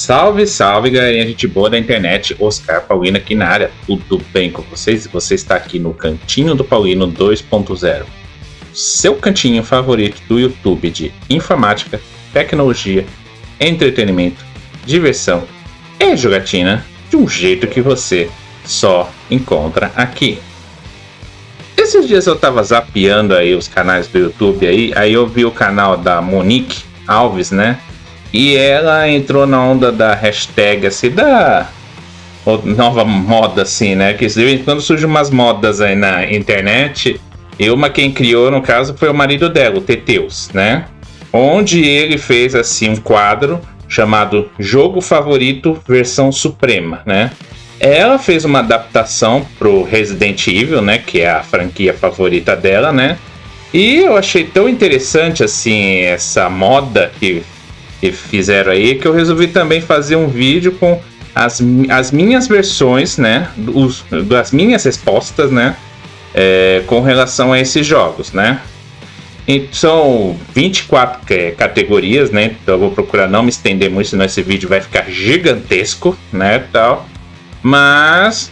Salve, salve, galerinha, gente boa da internet, Oscar Paulino aqui na área, tudo bem com vocês? Você está aqui no Cantinho do Paulino 2.0, seu cantinho favorito do YouTube de informática, tecnologia, entretenimento, diversão e jogatina, de um jeito que você só encontra aqui. Esses dias eu tava zapeando aí os canais do YouTube aí eu vi o canal da Monique Alves, né? E ela entrou na onda da hashtag, assim, da nova moda, assim, né? Que de vez em quando surgem umas modas aí na internet. E uma quem criou, no caso, foi o marido dela, o Teteus, né? Onde ele fez, assim, um quadro chamado Jogo Favorito Versão Suprema, né? Ela fez uma adaptação pro Resident Evil, né? Que é a franquia favorita dela, né? E eu achei tão interessante, assim, essa moda que fizeram aí, que eu resolvi também fazer um vídeo com as minhas versões, né, das minhas respostas, né, com relação a esses jogos, né. E são 24 categorias, né, então eu vou procurar não me estender muito, senão esse vídeo vai ficar gigantesco, né, tal. Mas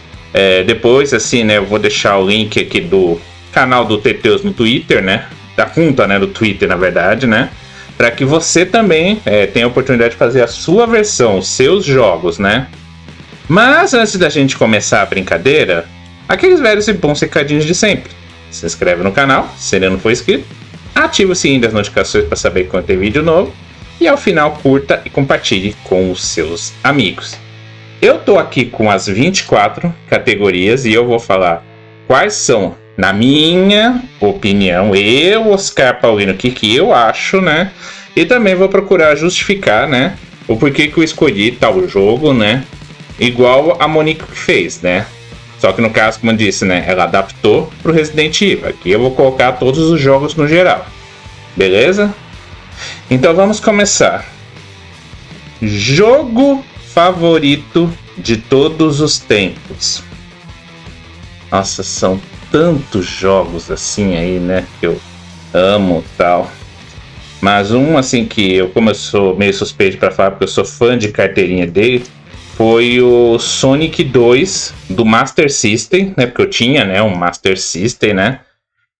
depois, assim, né, eu vou deixar o link aqui do canal do Teteus no Twitter, né, da conta, né, do Twitter, na verdade, né, para que você também tenha a oportunidade de fazer a sua versão, os seus jogos, né? Mas antes da gente começar a brincadeira, aqueles velhos e bons recadinhos de sempre. Se inscreve no canal, se ainda não for inscrito, ativa o sininho das notificações para saber quando tem vídeo novo e ao final curta e compartilhe com os seus amigos. Eu tô aqui com as 24 categorias e eu vou falar quais são, na minha opinião, eu, Oscar Paulino, o que eu acho, né? E também vou procurar justificar, né? O porquê que eu escolhi tal jogo, né? Igual a Monique fez, né? Só que no caso, como eu disse, né? Ela adaptou pro Resident Evil. Aqui eu vou colocar todos os jogos no geral. Beleza? Então vamos começar. Jogo favorito de todos os tempos. Nossa, são tantos jogos assim aí, né, que eu amo tal. Mas um assim que como eu sou meio suspeito para falar, porque eu sou fã de carteirinha dele, foi o Sonic 2 do Master System, né, porque eu tinha, né, um Master System, né.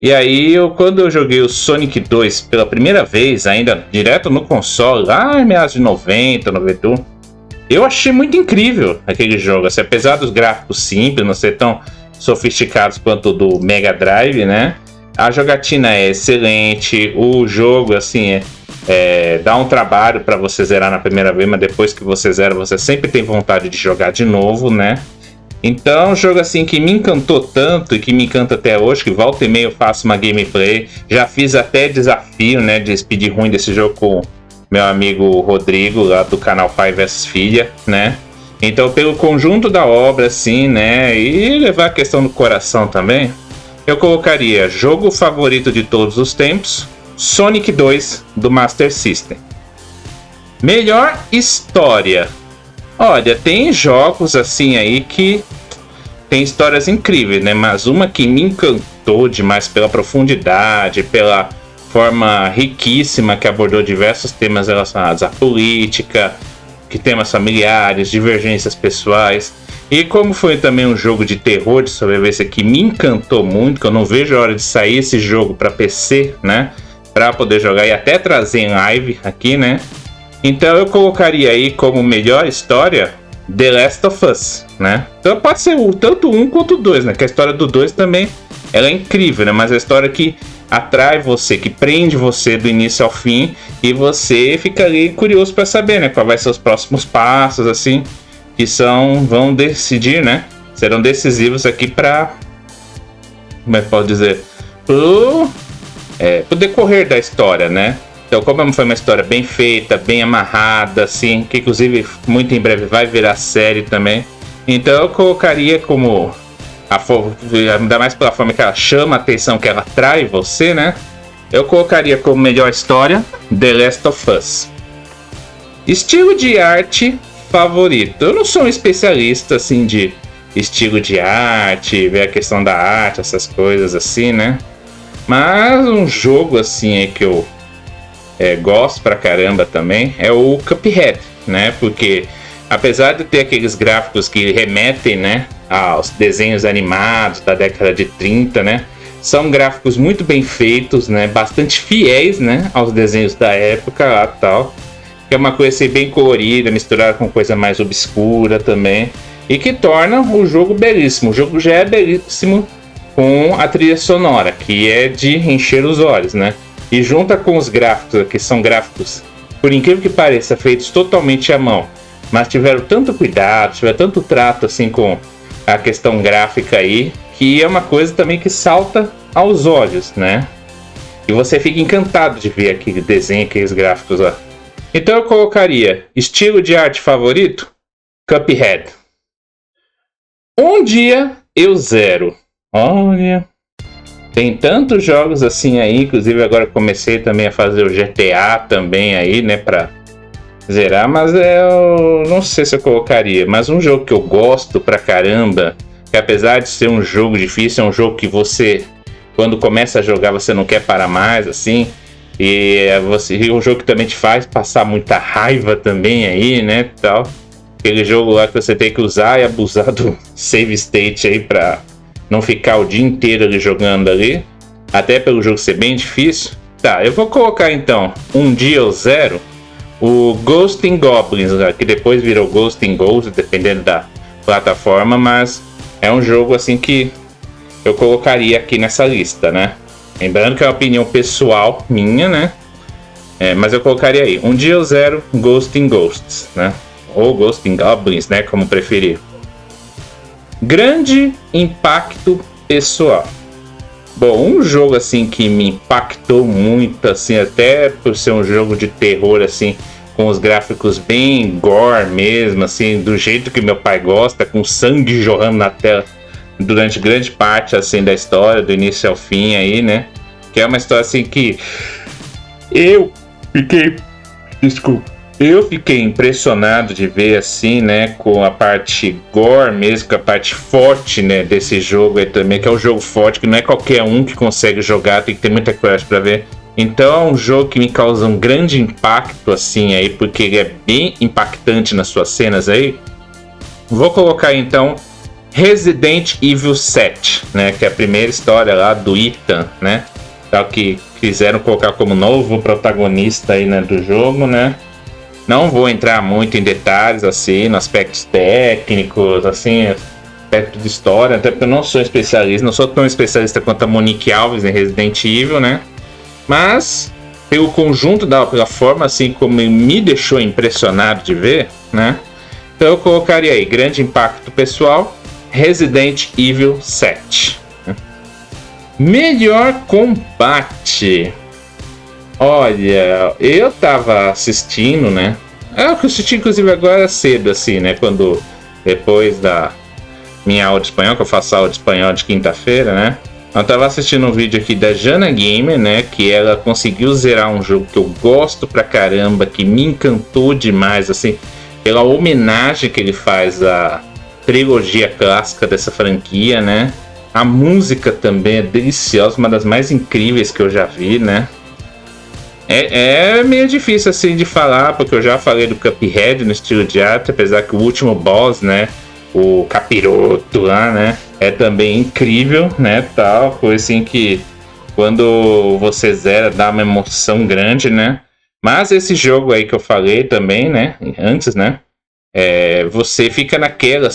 E aí quando eu joguei o Sonic 2 pela primeira vez, ainda direto no console, lá em meados de 90, 91, eu achei muito incrível aquele jogo, assim, apesar dos gráficos simples, não ser tão sofisticados quanto do Mega Drive, né? A jogatina é excelente, o jogo, assim, dá um trabalho para você zerar na primeira vez, mas depois que você zera, você sempre tem vontade de jogar de novo, né? Então, um jogo assim que me encantou tanto e que me encanta até hoje, que volta e meia eu faço uma gameplay, já fiz até desafio, né, de speedrun desse jogo com meu amigo Rodrigo, lá do canal Pai vs Filha, né? Então, pelo conjunto da obra, assim, né, e levar a questão do coração também, eu colocaria jogo favorito de todos os tempos, Sonic 2 do Master System. Melhor história. Olha, tem jogos assim aí que tem histórias incríveis, né, mas uma que me encantou demais pela profundidade, pela forma riquíssima que abordou diversos temas relacionados à política, que temas familiares, divergências pessoais. E como foi também um jogo de terror, de sobrevivência que me encantou muito, que eu não vejo a hora de sair esse jogo para PC, né? Para poder jogar e até trazer em live aqui, né? Então eu colocaria aí como melhor história The Last of Us, né? Então pode ser tanto um quanto o 2, né? Que a história do 2 também ela é incrível, né? Mas a história que atrai você, que prende você do início ao fim e você fica ali curioso para saber, né, qual vai ser os próximos passos, assim, que vão decidir, né, serão decisivos aqui para, como é que pode dizer, pro decorrer da história, né. Então, como foi uma história bem feita, bem amarrada, assim, que inclusive muito em breve vai virar série também, então eu colocaria como ainda mais pela forma que ela chama a atenção, que ela atrai você, né? Eu colocaria como melhor história The Last of Us. Estilo de arte favorito. Eu não sou um especialista assim de estilo de arte, ver a questão da arte, essas coisas assim, né? Mas um jogo assim que eu gosto pra caramba também é o Cuphead, né? Porque apesar de ter aqueles gráficos que remetem, né, aos desenhos animados da década de 30, né, são gráficos muito bem feitos, né, bastante fiéis, né, aos desenhos da época lá, tal, que é uma coisa assim, bem colorida, misturada com coisa mais obscura também, e que torna o jogo belíssimo. O jogo já é belíssimo com a trilha sonora, que é de encher os olhos, né, e junta com os gráficos, que são gráficos, por incrível que pareça, feitos totalmente à mão, mas tiveram tanto cuidado, tiveram tanto trato assim com a questão gráfica aí, que é uma coisa também que salta aos olhos, né? E você fica encantado de ver aquele desenho, aqueles gráficos lá. Então eu colocaria estilo de arte favorito, Cuphead. Um dia eu zero. Olha, tem tantos jogos assim aí, inclusive agora comecei também a fazer o GTA também aí, né, pra zerar, mas eu não sei se eu colocaria. Mas um jogo que eu gosto pra caramba, que apesar de ser um jogo difícil, é um jogo que você, quando começa a jogar, você não quer parar mais, assim. E é um jogo que também te faz passar muita raiva também aí, né, tal. Aquele jogo lá que você tem que usar e abusar do save state aí pra não ficar o dia inteiro ali jogando ali. Até pelo jogo ser bem difícil. Tá, eu vou colocar então um dia ou zero o Ghosts 'n Goblins, que depois virou Ghosts 'n Ghosts, dependendo da plataforma, mas é um jogo assim que eu colocaria aqui nessa lista, né? Lembrando que é uma opinião pessoal minha, né? Mas eu colocaria aí, um dia ou zero, Ghosts 'n Ghosts, né? Ou Ghosts 'n Goblins, né? Como preferir. Grande impacto pessoal. Bom, um jogo assim que me impactou muito, assim, até por ser um jogo de terror, assim, com os gráficos bem gore mesmo, assim, do jeito que meu pai gosta, com sangue jorrando na tela durante grande parte, assim, da história, do início ao fim aí, né? Que é uma história, assim, que eu fiquei impressionado de ver, assim, né, com a parte gore mesmo, com a parte forte, né, desse jogo aí também, que é um jogo forte, que não é qualquer um que consegue jogar, tem que ter muita coragem pra ver. Então é um jogo que me causa um grande impacto, assim, aí, porque ele é bem impactante nas suas cenas aí. Vou colocar, então, Resident Evil 7, né, que é a primeira história lá do Ethan, né, que quiseram colocar como novo protagonista aí, né, do jogo, né. Não vou entrar muito em detalhes, assim, nos aspectos técnicos, assim, aspecto de história, até porque eu não sou especialista, não sou tão especialista quanto a Monique Alves em Resident Evil, né? Mas, pelo conjunto pela forma, assim, como me deixou impressionado de ver, né? Então eu colocaria aí, grande impacto pessoal, Resident Evil 7. Melhor combate. Olha, eu tava assistindo, né? Eu assisti inclusive agora cedo, assim, né? Depois da minha aula de espanhol, que eu faço aula de espanhol de quinta-feira, né? Eu tava assistindo um vídeo aqui da Jana Gamer, né? Que ela conseguiu zerar um jogo que eu gosto pra caramba, que me encantou demais, assim, pela homenagem que ele faz à trilogia clássica dessa franquia, né? A música também é deliciosa, uma das mais incríveis que eu já vi, né? É meio difícil assim de falar, porque eu já falei do Cuphead no estilo de arte, apesar que o último boss, né, o capiroto lá, né, é também incrível, né, tal, coisa assim que quando você zera dá uma emoção grande, né. Mas esse jogo aí que eu falei também, né, antes, né, você fica naquela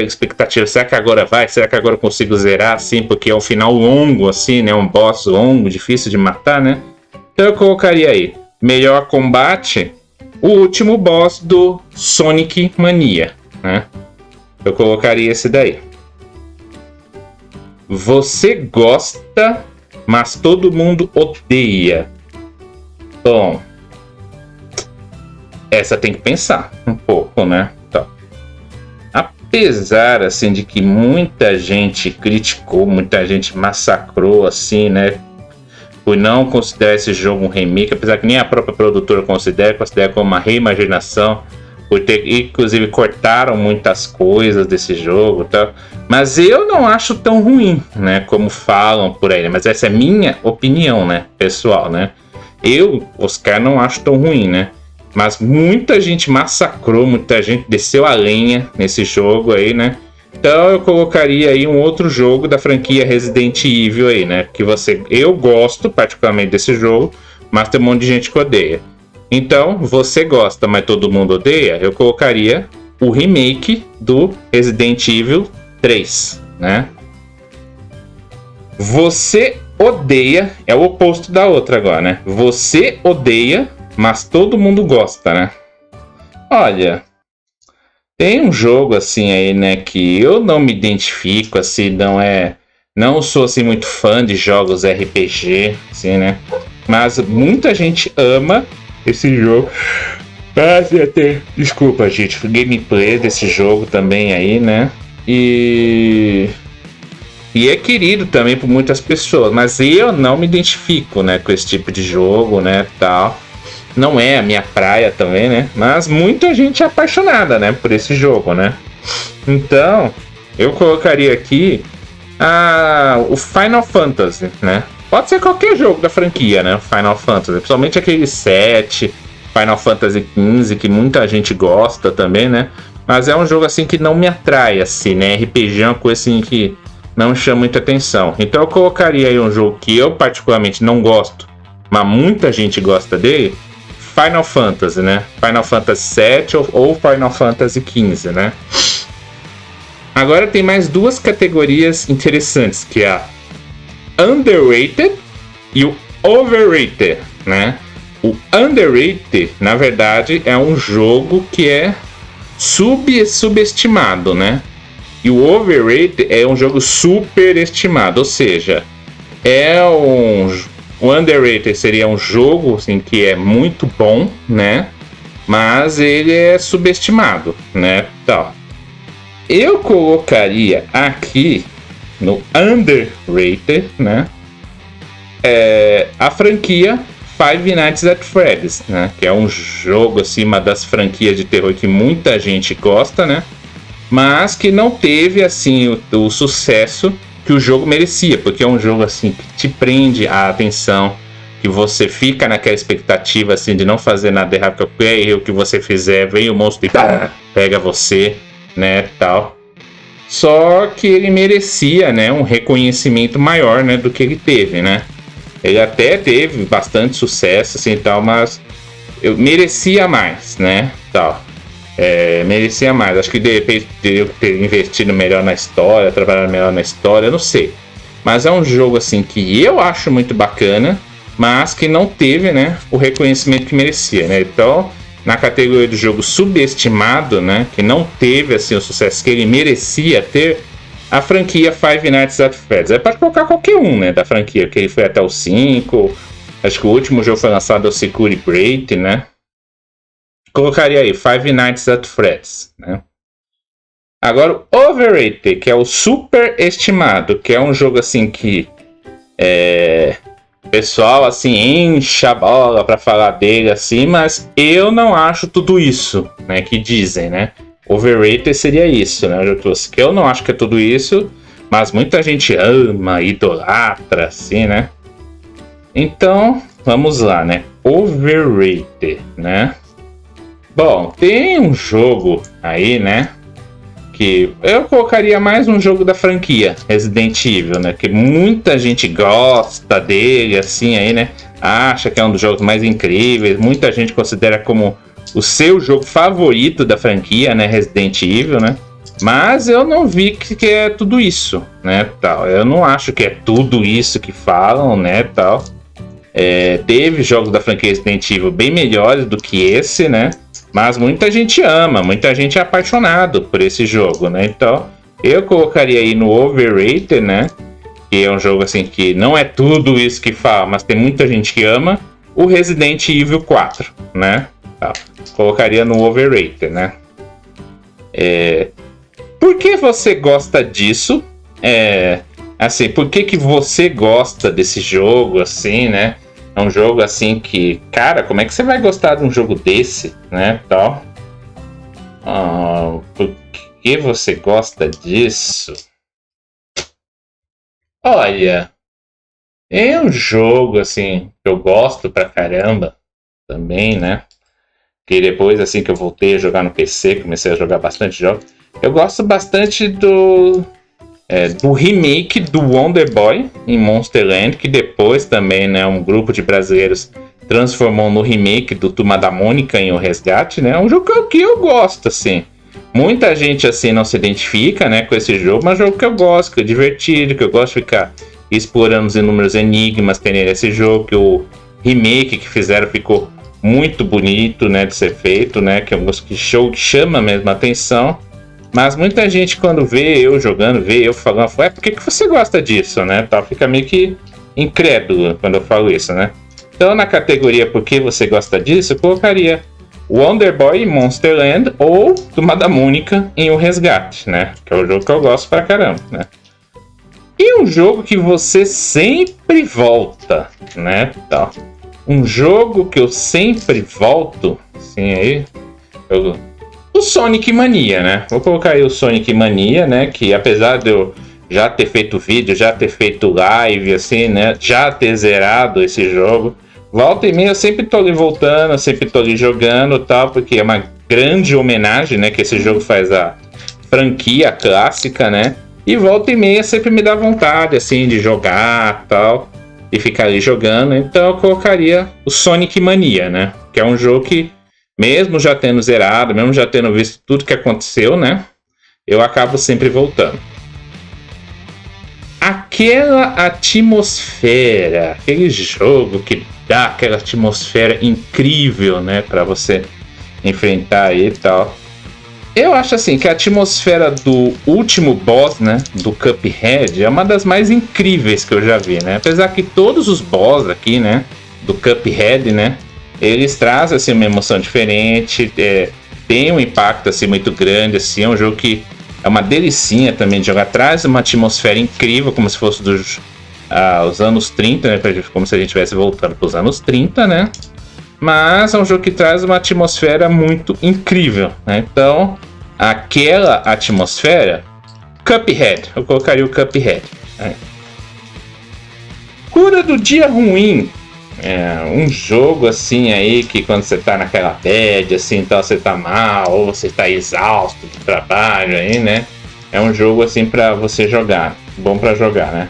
expectativa, será que agora vai? Será que agora eu consigo zerar, assim, porque é um final longo, assim, né, um boss longo, difícil de matar, né. Então eu colocaria aí, melhor combate, o último boss do Sonic Mania, né? Eu colocaria esse daí. Você gosta, mas todo mundo odeia. Bom, essa tem que pensar um pouco, né? Então, apesar, assim, de que muita gente criticou, muita gente massacrou, assim, né? Por não considerar esse jogo um remake, apesar que nem a própria produtora considera como uma reimaginação, por ter, inclusive, cortaram muitas coisas desse jogo, tá? Mas eu não acho tão ruim, né, como falam por aí, né? Mas essa é minha opinião, né, pessoal, né? Eu, Oscar, não acho tão ruim, né? Mas muita gente massacrou, muita gente desceu a lenha nesse jogo aí, né? Então eu colocaria aí um outro jogo da franquia Resident Evil aí, né? Eu gosto particularmente desse jogo, mas tem um monte de gente que odeia. Então, você gosta, mas todo mundo odeia, eu colocaria o remake do Resident Evil 3, né? Você odeia, é o oposto da outra agora, né? Você odeia, mas todo mundo gosta, né? Olha, tem um jogo assim aí, né, que eu não me identifico, assim, não sou assim muito fã de jogos RPG, assim, né? Mas muita gente ama esse jogo. Desculpa, gente, gameplay desse jogo também aí, né? E é querido também por muitas pessoas, mas eu não me identifico, né, com esse tipo de jogo, né, tal. Não é a minha praia também, né? Mas muita gente é apaixonada, né, por esse jogo, né? Então, eu colocaria aqui o Final Fantasy, né? Pode ser qualquer jogo da franquia, né? Final Fantasy, principalmente aquele 7, Final Fantasy XV, que muita gente gosta também, né? Mas é um jogo assim que não me atrai, assim, né? RPG é uma coisa assim que não chama muita atenção. Então eu colocaria aí um jogo que eu particularmente não gosto, mas muita gente gosta dele, Final Fantasy, né? Final Fantasy VII ou Final Fantasy XV, né? Agora tem mais duas categorias interessantes, que é a Underrated e o Overrated, né? O Underrated, na verdade, é um jogo que é subestimado, né? E o Overrated é um jogo superestimado, ou seja, o Underrated seria um jogo assim, que é muito bom, né? Mas ele é subestimado, né? Então, eu colocaria aqui no Underrated, né? A franquia Five Nights at Freddy's, né? Que é um jogo acima das franquias de terror que muita gente gosta, né? Mas que não teve assim o sucesso que o jogo merecia, porque é um jogo assim que te prende a atenção, que você fica naquela expectativa assim de não fazer nada errado, porque qualquer erro que você fizer, vem o monstro e pega você, né, tal. Só que ele merecia, né, um reconhecimento maior, né, do que ele teve, né? Ele até teve bastante sucesso assim tal, mas eu merecia mais, né, tal. Merecia mais. Acho que de repente teria que ter investido melhor na história, trabalhado melhor na história, eu não sei. Mas é um jogo assim que eu acho muito bacana, mas que não teve, né, o reconhecimento que merecia, né? Então, na categoria do jogo subestimado, né, que não teve assim o sucesso que ele merecia ter, a franquia Five Nights at Freddy's. É para colocar qualquer um, né, da franquia, que ele foi até o 5. Acho que o último jogo foi lançado é o Security Break, né? Colocaria aí Five Nights at Freddy's, né? Agora o Overrated, que é o superestimado, que é um jogo assim que pessoal assim enche a bola para falar dele assim, mas eu não acho tudo isso, né, que dizem, né? Overrated seria isso, né? Que eu não acho que é tudo isso, mas muita gente ama, idolatra, assim, né? Então, vamos lá, né? Overrated, né? Bom, tem um jogo aí, né? Que eu colocaria mais um jogo da franquia Resident Evil, né? Que muita gente gosta dele, assim, aí, né? Acha que é um dos jogos mais incríveis. Muita gente considera como o seu jogo favorito da franquia, né? Resident Evil, né? Mas eu não vi que é tudo isso, né? Tal. Eu não acho que é tudo isso que falam, né? Tal. Teve jogos da franquia Resident Evil bem melhores do que esse, né? Mas muita gente ama, muita gente é apaixonado por esse jogo, né? Então, eu colocaria aí no Overrated, né? Que é um jogo assim que não é tudo isso que fala, mas tem muita gente que ama. O Resident Evil 4, né? Tá. Colocaria no Overrated, né? Por que você gosta disso? Assim, por que você gosta desse jogo, assim, né? É um jogo assim que, cara, como é que você vai gostar de um jogo desse, né, tal? Por que você gosta disso? Olha, é um jogo assim que eu gosto pra caramba também, né? que depois, assim que eu voltei a jogar no PC, comecei a jogar bastante jogos, eu gosto bastante do remake do Wonder Boy em Monster Land, que depois também, né, um grupo de brasileiros transformou no remake do Turma da Mônica em O Resgate, né? É um jogo que eu gosto, assim. Muita gente, assim, não se identifica, né, com esse jogo, mas é um jogo que eu gosto, que é divertido, que eu gosto de ficar explorando os inúmeros enigmas que tem nesse jogo, que o remake que fizeram ficou muito bonito, né, de ser feito, né, que é um que chama mesmo a atenção. Mas muita gente, quando vê eu jogando, vê eu falando, fala, por que você gosta disso, né? Tá, fica meio que incrédulo quando eu falo isso, né? Então, na categoria por que você gosta disso, eu colocaria Wonder Boy em Monster Land ou Turma da Mônica em O Resgate, né? Que é o jogo que eu gosto pra caramba, né? E um jogo que você sempre volta, né? Então, um jogo que eu sempre volto, assim, aí... O Sonic Mania, né? Vou colocar aí o Sonic Mania, né? Que apesar de eu já ter feito vídeo, já ter feito live, assim, né? Já ter zerado esse jogo. Volta e meia eu sempre tô ali voltando, eu sempre tô ali jogando e tal, porque é uma grande homenagem, né? Que esse jogo faz a franquia clássica, né? E volta e meia sempre me dá vontade, assim, de jogar e tal. E ficar ali jogando. Então eu colocaria o Sonic Mania, né? Que é um jogo que, mesmo já tendo zerado, mesmo já tendo visto tudo que aconteceu, né? Eu acabo sempre voltando. Aquela atmosfera, aquele jogo que dá aquela atmosfera incrível, né? Pra você enfrentar aí e tal. Eu acho assim que a atmosfera do último boss, né? Do Cuphead é uma das mais incríveis que eu já vi, né? Apesar que todos os boss aqui, né? Do Cuphead, né? Eles trazem assim, uma emoção diferente, tem um impacto assim, muito grande, assim, é um jogo que é uma delicinha também de jogar, traz uma atmosfera incrível, como se fosse dos os anos 30, né, como se a gente estivesse voltando para os anos 30, né? Mas é um jogo que traz uma atmosfera muito incrível, né? Então, aquela atmosfera, Cuphead, eu colocaria o Cuphead. Né? Cura do dia ruim. Um jogo assim aí que quando você tá naquela bad, assim, então você tá mal, ou você tá exausto do trabalho aí, né? É um jogo assim pra você jogar, bom pra jogar, né?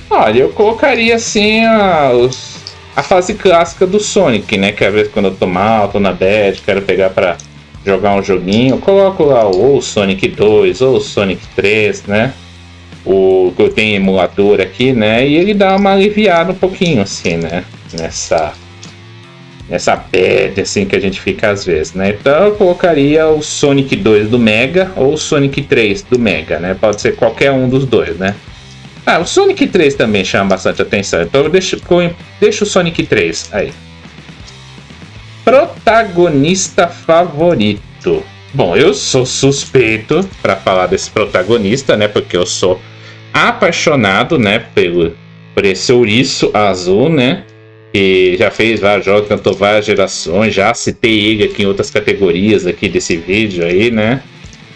Olha, eu colocaria assim a fase clássica do Sonic, né? Que às vezes quando eu tô mal, tô na bad, quero pegar pra jogar um joguinho, eu coloco lá ou o Sonic 2 ou o Sonic 3, né? O que eu tenho emulador aqui, né? E ele dá uma aliviada um pouquinho, assim, né? Nessa bad, assim, que a gente fica às vezes, né? Então eu colocaria o Sonic 2 do Mega ou o Sonic 3 do Mega, né? Pode ser qualquer um dos dois, né? O Sonic 3 também chama bastante atenção, então eu deixo o Sonic 3 aí. Protagonista favorito. Bom, eu sou suspeito para falar desse protagonista, né? Porque eu sou apaixonado, né? Por esse ouriço azul, né? E já fez vários jogos, cantou várias gerações. Já citei ele aqui em outras categorias aqui desse vídeo aí, né?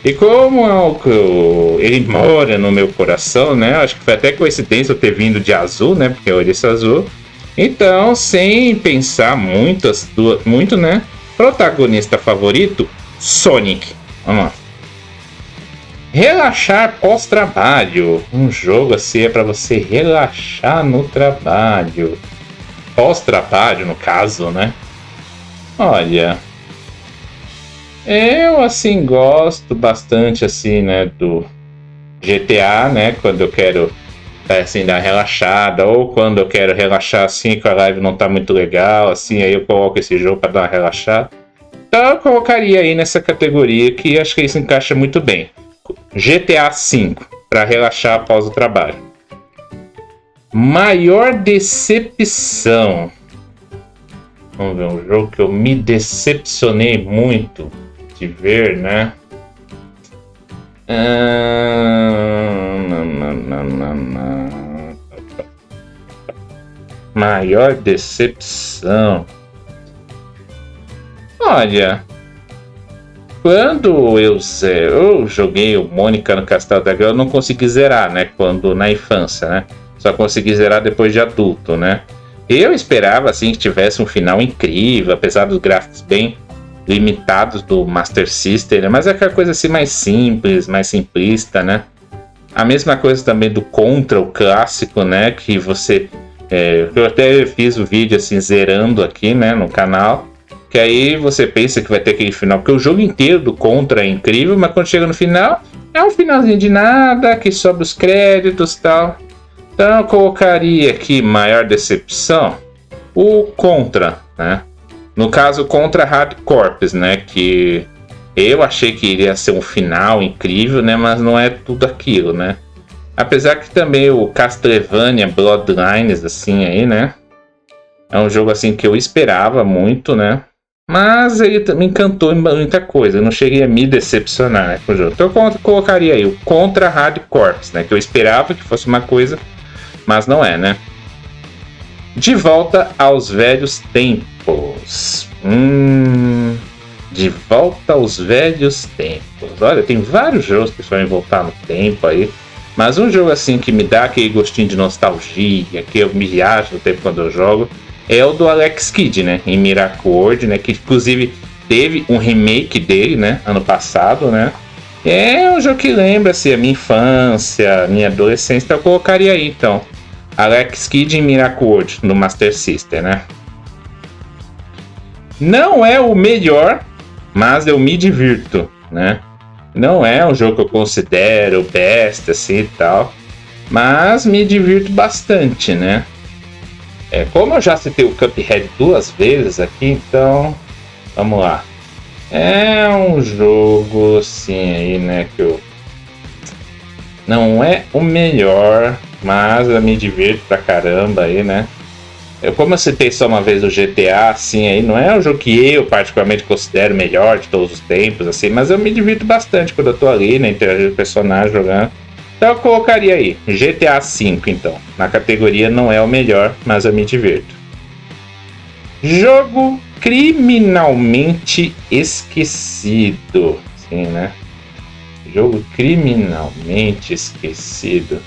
E como ele mora no meu coração, né? Acho que foi até coincidência eu ter vindo de azul, né? Porque é ouriço azul. Então, sem pensar muito, né? Protagonista favorito, Sonic. Vamos lá. Relaxar pós-trabalho. Um jogo assim é para você relaxar no trabalho. Pós-trabalho, no caso, né? Olha, eu assim gosto bastante assim, né, do GTA, né? Quando eu quero assim dar relaxada, ou quando eu quero relaxar assim que a live não tá muito legal, assim, aí eu coloco esse jogo para dar uma relaxada. Então eu colocaria aí nessa categoria que acho que isso encaixa muito bem. GTA V, para relaxar após o trabalho. Maior decepção. Vamos ver, um jogo que eu me decepcionei muito de ver, né? Maior decepção. Olha, quando eu joguei o Mônica no Castelo da Grama, eu não consegui zerar, né? Quando na infância, né? Só consegui zerar depois de adulto, né? Eu esperava assim que tivesse um final incrível, apesar dos gráficos bem limitados do Master System, né? Mas é aquela coisa assim mais simples, mais simplista, né? A mesma coisa também do Contra, o clássico, né? Que você... eu até fiz o vídeo assim, zerando aqui, né, no canal. Que aí você pensa que vai ter aquele final, porque o jogo inteiro do Contra é incrível, mas quando chega no final, é um finalzinho de nada, que sobe os créditos e tal. Então eu colocaria aqui maior decepção, o Contra, né? No caso, Contra Hard Corps, né? Que eu achei que iria ser um final incrível, né? Mas não é tudo aquilo, né? Apesar que também o Castlevania Bloodlines, assim, aí, né? É um jogo, assim, que eu esperava muito, né? Mas ele também encantou em muita coisa. Eu não cheguei a me decepcionar, né, com o jogo. Então eu colocaria aí o Contra Hard Corps, né? Que eu esperava que fosse uma coisa, mas não é, né? De volta aos velhos tempos. De volta aos velhos tempos. Olha, tem vários jogos que podem voltar no tempo aí. Mas um jogo assim que me dá aquele gostinho de nostalgia, que eu me viajo no tempo quando eu jogo, é o do Alex Kidd, né? Em Miracle World, né? Que inclusive teve um remake dele, né? Ano passado, né? É um jogo que lembra assim, a minha infância, a minha adolescência. Então eu colocaria aí, então. Alex Kidd em Miracle World, no Master System, né? Não é o melhor, mas eu me divirto, né? Não é um jogo que eu considero best, assim e tal. Mas me divirto bastante, né? Como eu já citei o Cuphead 2 vezes aqui, então... Vamos lá. É um jogo, assim, aí, né? Que eu... Não é o melhor, mas eu me divirto pra caramba aí, né? Como eu citei só uma vez o GTA, assim, aí não é um jogo que eu particularmente considero o melhor de todos os tempos, assim, mas eu me divirto bastante quando eu tô ali, né, interagindo com o personagem, jogando. Então eu colocaria aí, GTA V, então. Na categoria não é o melhor, mas eu me divirto. Jogo criminalmente esquecido, sim, né? Jogo criminalmente esquecido.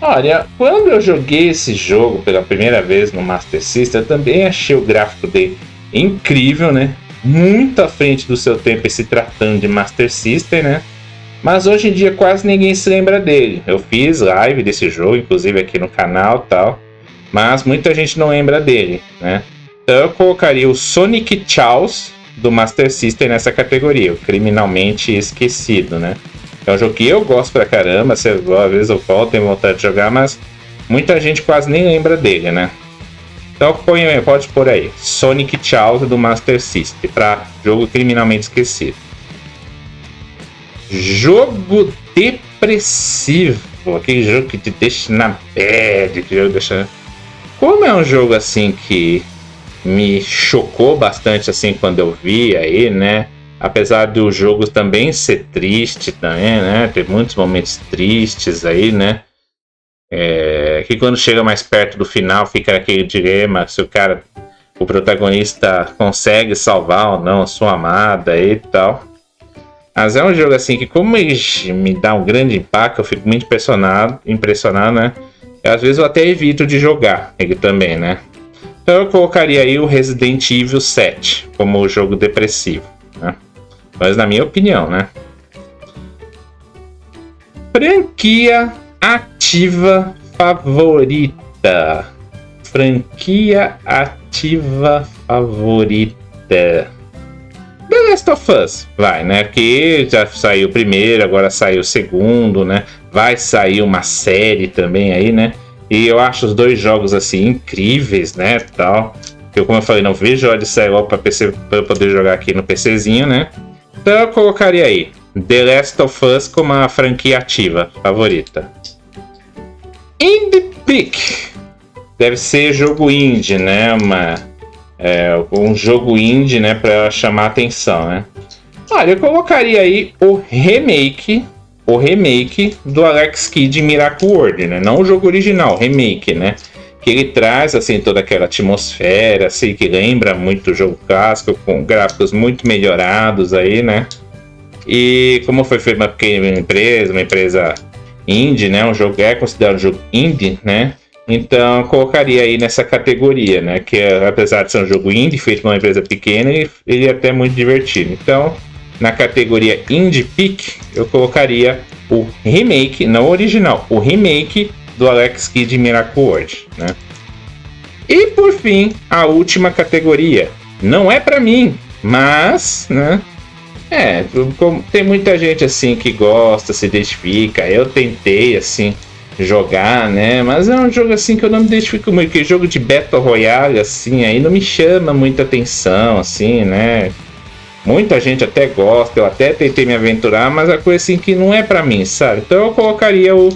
Olha, quando eu joguei esse jogo pela primeira vez no Master System, eu também achei o gráfico dele incrível, né? Muito à frente do seu tempo se tratando de Master System, né? Mas hoje em dia quase ninguém se lembra dele. Eu fiz live desse jogo, inclusive aqui no canal e tal, mas muita gente não lembra dele, né? Então eu colocaria o Sonic Chaos do Master System nessa categoria, o criminalmente esquecido, né? É um jogo que eu gosto pra caramba, às vezes eu volto, tenho vontade de jogar, mas muita gente quase nem lembra dele, né? Então pode pôr aí, Sonic Chaos do Master System, pra jogo criminalmente esquecido. Jogo depressivo, aquele jogo que te deixa na bad, Como é um jogo assim que me chocou bastante assim quando eu vi aí, né? Apesar do jogo também ser triste também, né? Tem muitos momentos tristes aí, né? Que quando chega mais perto do final fica aquele dilema se o protagonista consegue salvar ou não a sua amada e tal. Mas é um jogo assim que como ele me dá um grande impacto, eu fico muito impressionado, né? E às vezes eu até evito de jogar ele também, né? Então eu colocaria aí o Resident Evil 7 como jogo depressivo, né? Mas na minha opinião, né? Franquia ativa favorita. Franquia ativa favorita. The Last of Us, vai, né? Que já saiu o primeiro, agora saiu o segundo, né? Vai sair uma série também aí, né? E eu acho os dois jogos assim incríveis, né? Tal. Eu, como eu falei, não vejo hora de sair logo para PC para eu poder jogar aqui no PCzinho, né? Então eu colocaria aí The Last of Us como a franquia ativa favorita. Indie Pick deve ser jogo indie, né? Um jogo indie, né? Para chamar atenção, né? Olha, eu colocaria aí o remake do Alex Kidd em Miracle World, né? Não o jogo original, o remake, né? Que ele traz assim toda aquela atmosfera, assim que lembra muito o jogo clássico, com gráficos muito melhorados aí, né? E como foi feito uma pequena empresa, uma empresa indie, né? Um jogo considerado um jogo indie, né? Então, eu colocaria aí nessa categoria, né? Que apesar de ser um jogo indie, feito por uma empresa pequena, ele é até muito divertido. Então, na categoria Indie Pick, eu colocaria o remake, não o original, o remake do Alex Kidd Miracle World, né? E por fim, a última categoria. Não é pra mim, mas, né? Tem muita gente assim que gosta, se identifica. Eu tentei assim jogar, né? Mas é um jogo assim que eu não me identifico muito, porque jogo de Battle Royale assim aí não me chama muita atenção, assim, né? Muita gente até gosta, eu até tentei me aventurar, mas a coisa assim que não é pra mim, sabe? Então eu colocaria o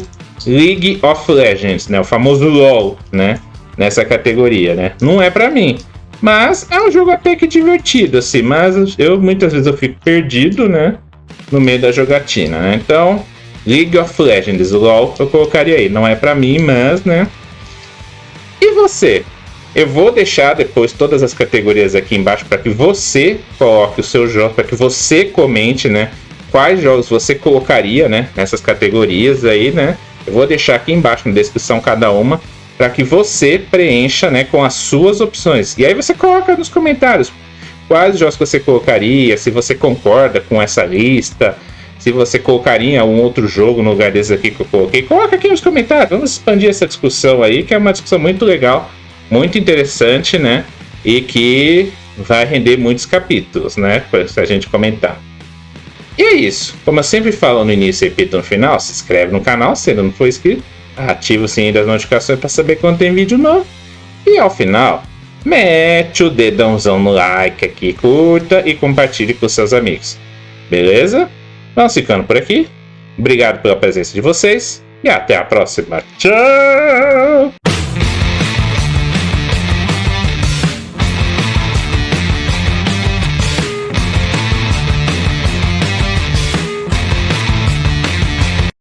League of Legends, né? O famoso LoL, né? Nessa categoria, né? Não é pra mim. Mas é um jogo até que divertido, assim. Mas eu muitas vezes eu fico perdido, né? No meio da jogatina, né? Então, League of Legends, LoL, eu colocaria aí. Não é pra mim, mas, né? E você? Eu vou deixar depois todas as categorias aqui embaixo para que você coloque o seu jogo, para que você comente, né? Quais jogos você colocaria, né? Nessas categorias aí, né? Eu vou deixar aqui embaixo na descrição cada uma, para que você preencha, né, com as suas opções. E aí você coloca nos comentários quais jogos você colocaria, se você concorda com essa lista, se você colocaria um outro jogo no lugar desse aqui que eu coloquei. Coloca aqui nos comentários, vamos expandir essa discussão aí, que é uma discussão muito legal, muito interessante, né, e que vai render muitos capítulos, né, pra a gente comentar. E é isso, como eu sempre falo no início e repito no final, se inscreve no canal se ainda não for inscrito, ativa o sininho das notificações para saber quando tem vídeo novo. E ao final, mete o dedãozão no like aqui, curta e compartilhe com seus amigos. Beleza? Vamos ficando por aqui. Obrigado pela presença de vocês e até a próxima. Tchau!